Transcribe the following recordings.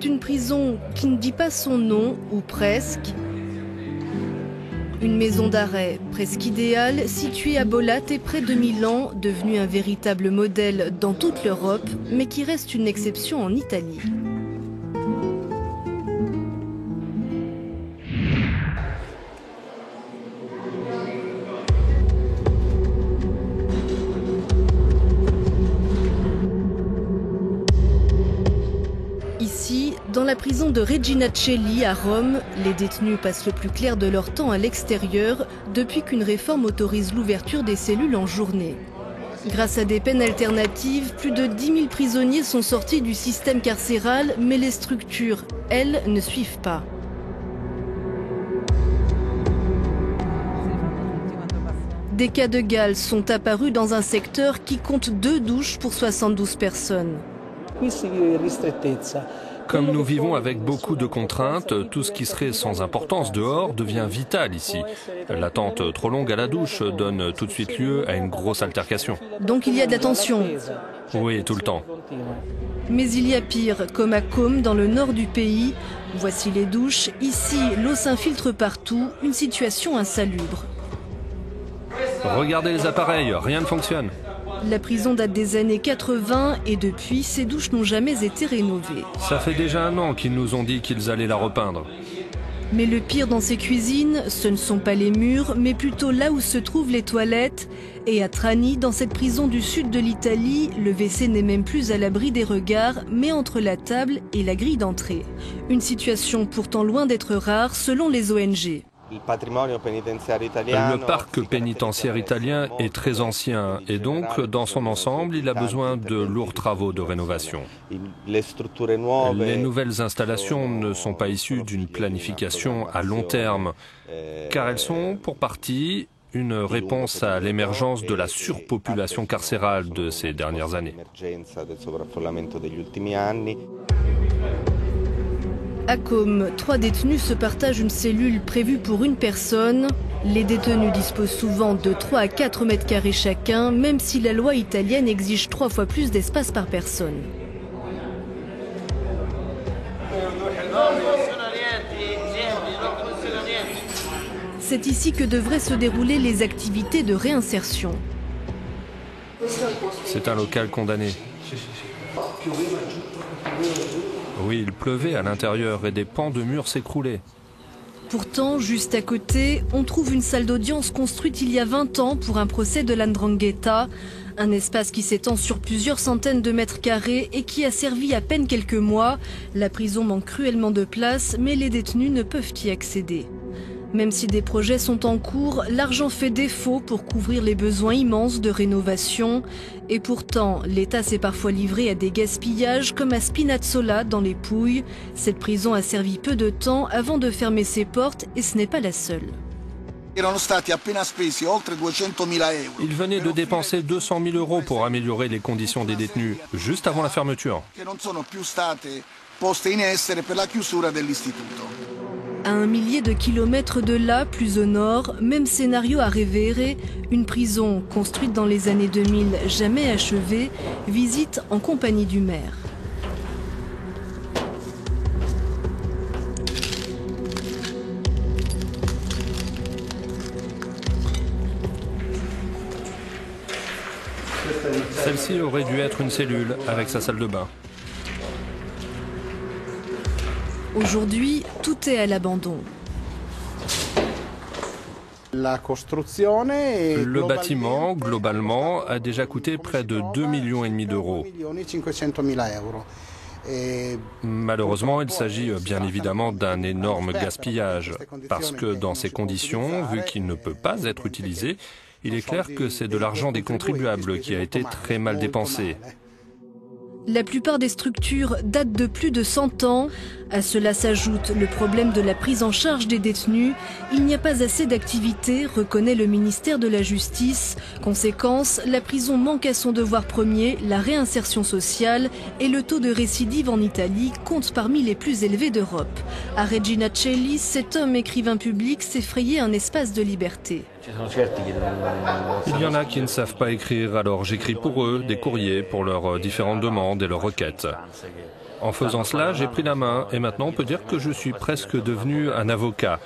C'est une prison qui ne dit pas son nom, ou presque. Une maison d'arrêt presque idéale, située à Bollate et près de Milan, devenue un véritable modèle dans toute l'Europe, mais qui reste une exception en Italie. Ici, dans la prison de Regina Coeli à Rome, les détenus passent le plus clair de leur temps à l'extérieur depuis qu'une réforme autorise l'ouverture des cellules en journée. Grâce à des peines alternatives, plus de 10 000 prisonniers sont sortis du système carcéral, mais les structures, elles, ne suivent pas. Des cas de gale sont apparus dans un secteur qui compte 2 douches pour 72 personnes. Comme nous vivons avec beaucoup de contraintes, tout ce qui serait sans importance dehors devient vital ici. L'attente trop longue à la douche donne tout de suite lieu à une grosse altercation. Donc il y a de la tension. Oui, tout le temps. Mais il y a pire, comme à Côme, dans le nord du pays. Voici les douches. Ici, l'eau s'infiltre partout, une situation insalubre. Regardez les appareils, rien ne fonctionne. La prison date des années 80 et depuis, ces douches n'ont jamais été rénovées. Ça fait déjà 1 an qu'ils nous ont dit qu'ils allaient la repeindre. Mais le pire dans ces cuisines, ce ne sont pas les murs, mais plutôt là où se trouvent les toilettes. Et à Trani, dans cette prison du sud de l'Italie, le WC n'est même plus à l'abri des regards, mais entre la table et la grille d'entrée. Une situation pourtant loin d'être rare selon les ONG. Le parc pénitentiaire italien est très ancien et donc, dans son ensemble, il a besoin de lourds travaux de rénovation. Les nouvelles installations ne sont pas issues d'une planification à long terme, car elles sont, pour partie, une réponse à l'émergence de la surpopulation carcérale de ces dernières années. À Côme, 3 détenus se partagent une cellule prévue pour une personne. Les détenus disposent souvent de 3 à 4 mètres carrés chacun, même si la loi italienne exige 3 fois plus d'espace par personne. C'est ici que devraient se dérouler les activités de réinsertion. C'est un local condamné. Oui, il pleuvait à l'intérieur et des pans de murs s'écroulaient. Pourtant, juste à côté, on trouve une salle d'audience construite il y a 20 ans pour un procès de l''Ndrangheta. Un espace qui s'étend sur plusieurs centaines de mètres carrés et qui a servi à peine quelques mois. La prison manque cruellement de place, mais les détenus ne peuvent y accéder. Même si des projets sont en cours, l'argent fait défaut pour couvrir les besoins immenses de rénovation. Et pourtant, l'État s'est parfois livré à des gaspillages comme à Spinazzola dans les Pouilles. Cette prison a servi peu de temps avant de fermer ses portes et ce n'est pas la seule. Il venait de dépenser 200 000 € pour améliorer les conditions des détenus, juste avant la fermeture. À 1 millier de kilomètres de là, plus au nord, même scénario à Revere, une prison construite dans les années 2000, jamais achevée, visite en compagnie du maire. Celle-ci aurait dû être une cellule avec sa salle de bain. Aujourd'hui, tout est à l'abandon. Le bâtiment, globalement, a déjà coûté près de 2,5 millions d'euros. Malheureusement, il s'agit bien évidemment d'un énorme gaspillage, parce que dans ces conditions, vu qu'il ne peut pas être utilisé, il est clair que c'est de l'argent des contribuables qui a été très mal dépensé. La plupart des structures datent de plus de 100 ans. À cela s'ajoute le problème de la prise en charge des détenus. Il n'y a pas assez d'activité, reconnaît le ministère de la Justice. Conséquence, la prison manque à son devoir premier, la réinsertion sociale, et le taux de récidive en Italie compte parmi les plus élevés d'Europe. À Regina Coeli, cet homme écrivain public s'effrayait un espace de liberté. Il y en a qui ne savent pas écrire, alors j'écris pour eux des courriers pour leurs différentes demandes et leurs requêtes. En faisant cela, j'ai pris la main et maintenant on peut dire que je suis presque devenu un avocat.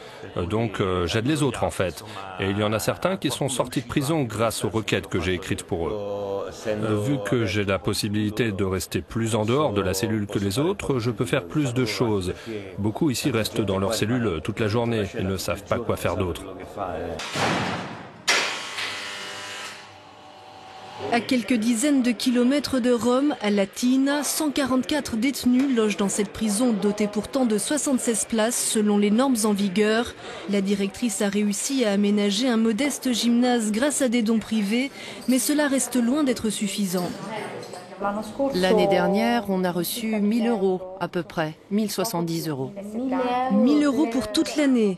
Donc j'aide les autres en fait. Et il y en a certains qui sont sortis de prison grâce aux requêtes que j'ai écrites pour eux. Vu que j'ai la possibilité de rester plus en dehors de la cellule que les autres, je peux faire plus de choses. Beaucoup ici restent dans leur cellule toute la journée et ne savent pas quoi faire d'autre. À quelques dizaines de kilomètres de Rome, à Latina, 144 détenus logent dans cette prison dotée pourtant de 76 places selon les normes en vigueur. La directrice a réussi à aménager un modeste gymnase grâce à des dons privés, mais cela reste loin d'être suffisant. L'année dernière, on a reçu 1 000 euros à peu près, 1 070 euros. 1 000 euros pour toute l'année?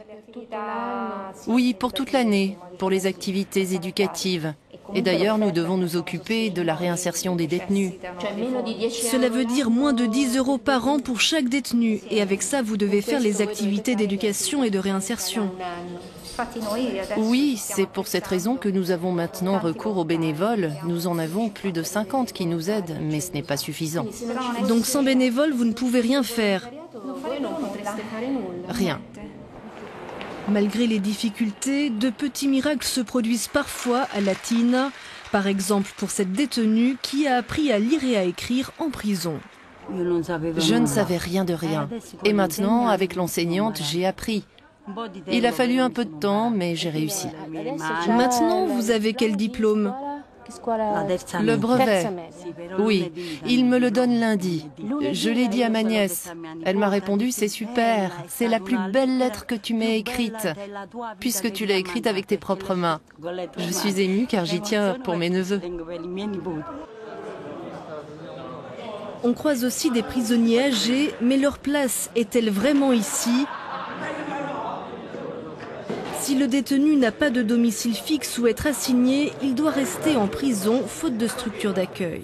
Oui, pour toute l'année, pour les activités éducatives. Et d'ailleurs, nous devons nous occuper de la réinsertion des détenus. Cela veut dire moins de 10 euros par an pour chaque détenu. Et avec ça, vous devez faire les activités d'éducation et de réinsertion. Oui, c'est pour cette raison que nous avons maintenant recours aux bénévoles. Nous en avons plus de 50 qui nous aident, mais ce n'est pas suffisant. Donc sans bénévoles, vous ne pouvez rien faire? Rien. Malgré les difficultés, de petits miracles se produisent parfois à Latina. Par exemple pour cette détenue qui a appris à lire et à écrire en prison. Je ne savais rien de rien. Et maintenant, avec l'enseignante, j'ai appris. Il a fallu un peu de temps, mais j'ai réussi. Maintenant, vous avez quel diplôme? Le brevet. Oui, il me le donne lundi. Je l'ai dit à ma nièce. Elle m'a répondu, c'est super, c'est la plus belle lettre que tu m'aies écrite, puisque tu l'as écrite avec tes propres mains. Je suis émue car j'y tiens pour mes neveux. On croise aussi des prisonniers âgés, mais leur place est-elle vraiment ici? Si le détenu n'a pas de domicile fixe ou être assigné, il doit rester en prison, faute de structure d'accueil.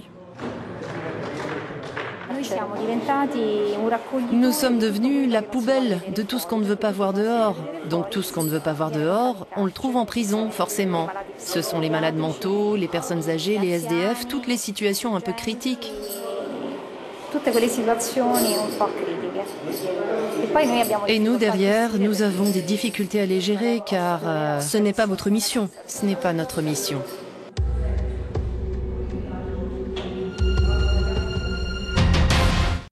Nous sommes devenus la poubelle de tout ce qu'on ne veut pas voir dehors. Donc tout ce qu'on ne veut pas voir dehors, on le trouve en prison, forcément. Ce sont les malades mentaux, les personnes âgées, les SDF, toutes les situations un peu critiques. Et nous, derrière, nous avons des difficultés à les gérer car ce n'est pas votre mission. Ce n'est pas notre mission.